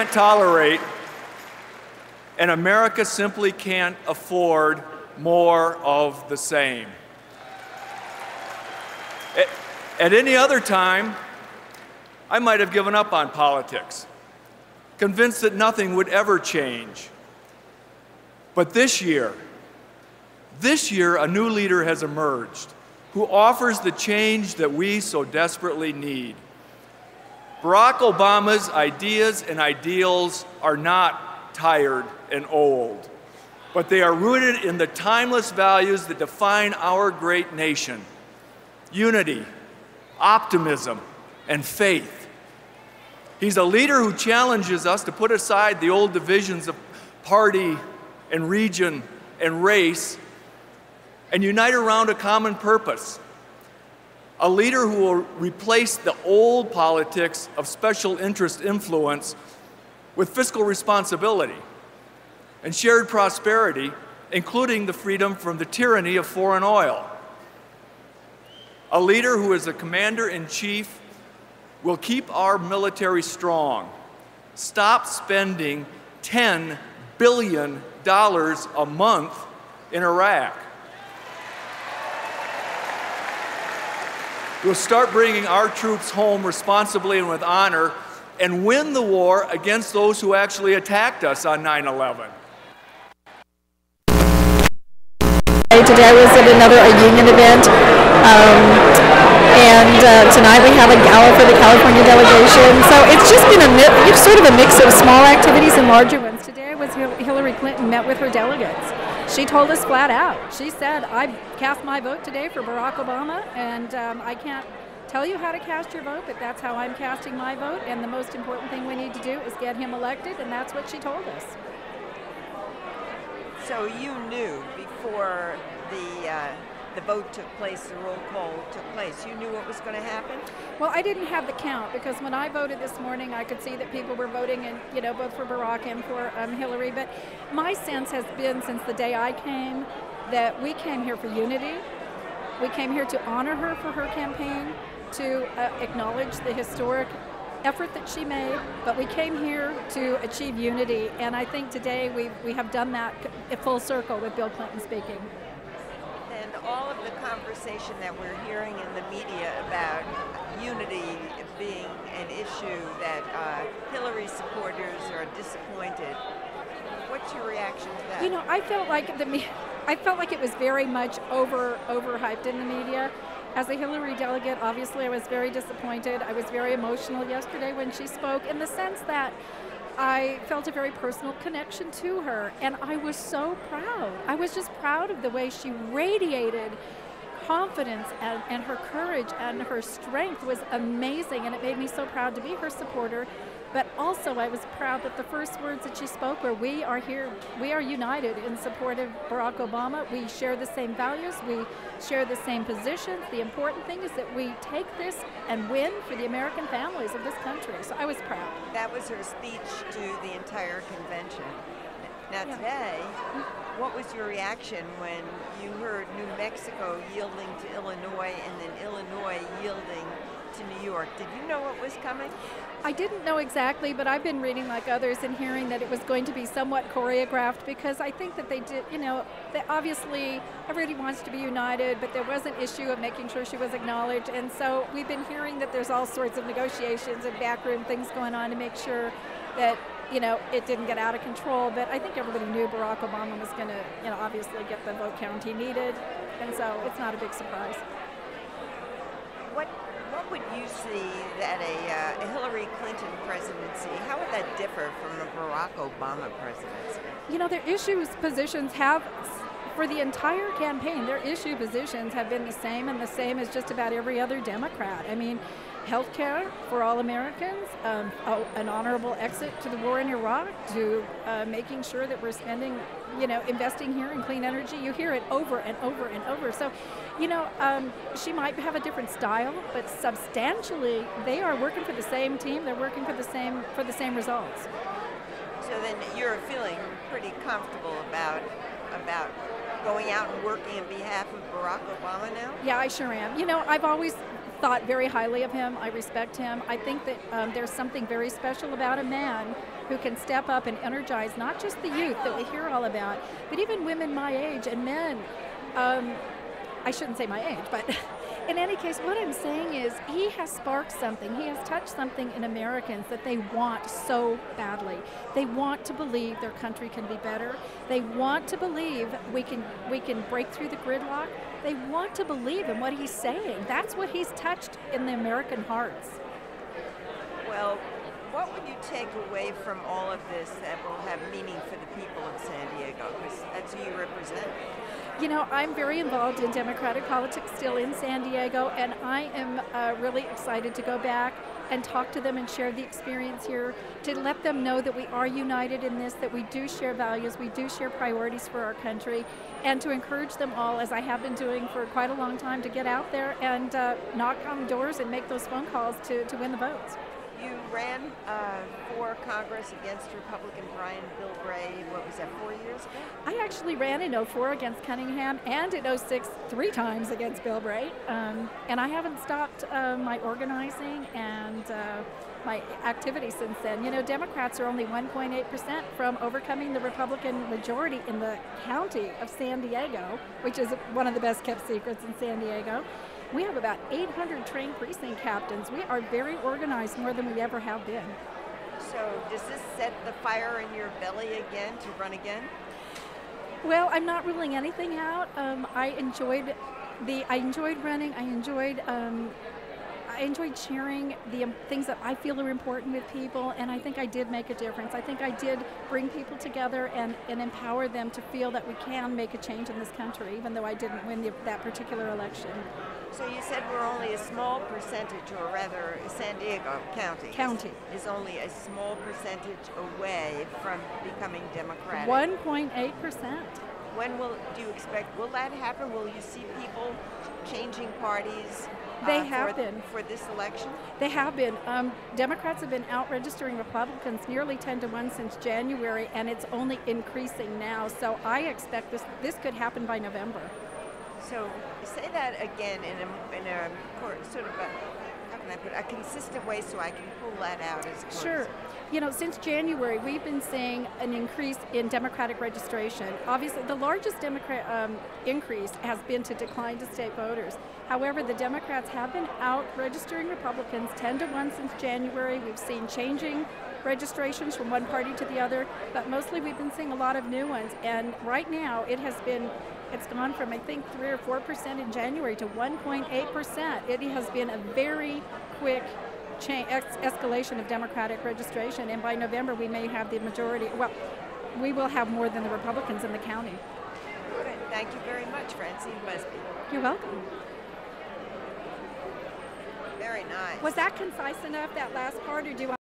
can't tolerate, and America simply can't afford more of the same. At any other time, I might have given up on politics, convinced that nothing would ever change. But this year, a new leader has emerged who offers the change that we so desperately need. Barack Obama's ideas and ideals are not tired and old, but they are rooted in the timeless values that define our great nation: unity, optimism, and faith. He's a leader who challenges us to put aside the old divisions of party and region and race and unite around a common purpose. A leader who will replace the old politics of special interest influence with fiscal responsibility and shared prosperity, including the freedom from the tyranny of foreign oil. A leader who, as a commander-in-chief, will keep our military strong, stop spending $10 billion a month in Iraq. We'll start bringing our troops home responsibly and with honor and win the war against those who actually attacked us on 9/11. Today I was at another union event, and tonight we have a gala for the California delegation. So it's just been it's sort of a mix of small activities and larger ones. Today was Hillary Clinton met with her delegates. She told us flat out. She said, "I cast my vote today for Barack Obama, and I can't tell you how to cast your vote, but that's how I'm casting my vote, and the most important thing we need to do is get him elected," and that's what she told us. So you knew before the vote took place, the roll call took place, you knew what was going to happen? Well, I didn't have the count, because when I voted this morning, I could see that people were voting, and both for Barack and for Hillary. But my sense has been, since the day I came, that we came here for unity. We came here to honor her for her campaign, to acknowledge the historic effort that she made, but we came here to achieve unity, and I think today we have done that at full circle with Bill Clinton speaking. And all of the conversation that we're hearing in the media about unity being an issue that Hillary supporters are disappointed. What's your reaction to that? I felt like it was very much overhyped in the media. As a Hillary delegate, obviously I was very disappointed. I was very emotional yesterday when she spoke, in the sense that I felt a very personal connection to her, and I was so proud. I was just proud of the way she radiated confidence, and her courage and her strength was amazing, and it made me so proud to be her supporter. But also I was proud that the first words that she spoke were, "We are here, we are united in support of Barack Obama. We share the same values, we share the same positions. The important thing is that we take this and win for the American families of this country." So I was proud. That was her speech to the entire convention. Now today, what was your reaction when you heard New Mexico yielding to Illinois and then Illinois yielding to New York? Did you know what was coming? I didn't know exactly, but I've been reading like others and hearing that it was going to be somewhat choreographed, because I think that they did, obviously everybody wants to be united, but there was an issue of making sure she was acknowledged. And so we've been hearing that there's all sorts of negotiations and backroom things going on to make sure that, it didn't get out of control. But I think everybody knew Barack Obama was going to, obviously get the vote count he needed. And so it's not a big surprise. What would you see that a Hillary Clinton presidency, how would that differ from a Barack Obama presidency? Their issues, positions have, for the entire campaign, their issue positions have been the same, and the same as just about every other Democrat. I mean, health care for all Americans, an honorable exit to the war in Iraq, to making sure that we're spending, investing here in clean energy. You hear it over and over and over. So, she might have a different style, but substantially, they are working for the same team. They're working for the same results. So then you're feeling pretty comfortable about going out and working on behalf of Barack Obama now? Yeah, I sure am. I've always thought very highly of him. I respect him. I think that there's something very special about a man who can step up and energize not just the youth that we hear all about, but even women my age and men. I shouldn't say my age, but in any case, what I'm saying is he has sparked something. He has touched something in Americans that they want so badly. They want to believe their country can be better. They want to believe we can break through the gridlock. They want to believe in what he's saying. That's what he's touched in the American hearts. Well, what would you take away from all of this that will have meaning for the people of San Diego? Because that's who you represent. You know, I'm very involved in Democratic politics still in San Diego, and I am really excited to go back and talk to them and share the experience here, to let them know that we are united in this, that we do share values, we do share priorities for our country, and to encourage them all, as I have been doing for quite a long time, to get out there and knock on doors and make those phone calls to win the votes. You ran for Congress against Republican Brian Bilbray, what was that, 4 years ago? I actually ran in '04 against Cunningham and in '06 3 times against Bilbray. And I haven't stopped my organizing and my activity since then. You know, Democrats are only 1.8% from overcoming the Republican majority in the county of San Diego, which is one of the best kept secrets in San Diego. We have about 800 trained precinct captains. We are very organized, more than we ever have been. So does this set the fire in your belly again to run again? Well, I'm not ruling anything out. I enjoyed running. I enjoyed sharing the things that I feel are important with people, and I think I did make a difference. I think I did bring people together and empower them to feel that we can make a change in this country, even though I didn't win that particular election. So you said we're only a small percentage, or rather San Diego County is only a small percentage away from becoming Democratic. 1.8%. When do you expect, will that happen? Will you see people changing parties for this election? They have been. Democrats have been out registering Republicans nearly 10 to 1 since January, and it's only increasing now. So I expect this could happen by November. So say that again in a sort of how can I put it, a consistent way so I can pull that out as a Sure. You know, since January, we've been seeing an increase in Democratic registration. Obviously, the largest increase has been to decline to state voters. However, the Democrats have been out registering Republicans 10 to 1 since January. We've seen changing registrations from one party to the other, but mostly we've been seeing a lot of new ones. And right now, it's gone from, I think, 3 or 4% in January to 1.8%. It has been a very quick escalation of Democratic registration, and by November we may have the majority. Well, we will have more than the Republicans in the county. Good. Thank you very much, Francine Busby. You're welcome. Very nice. Was that concise enough, that last part, or do you want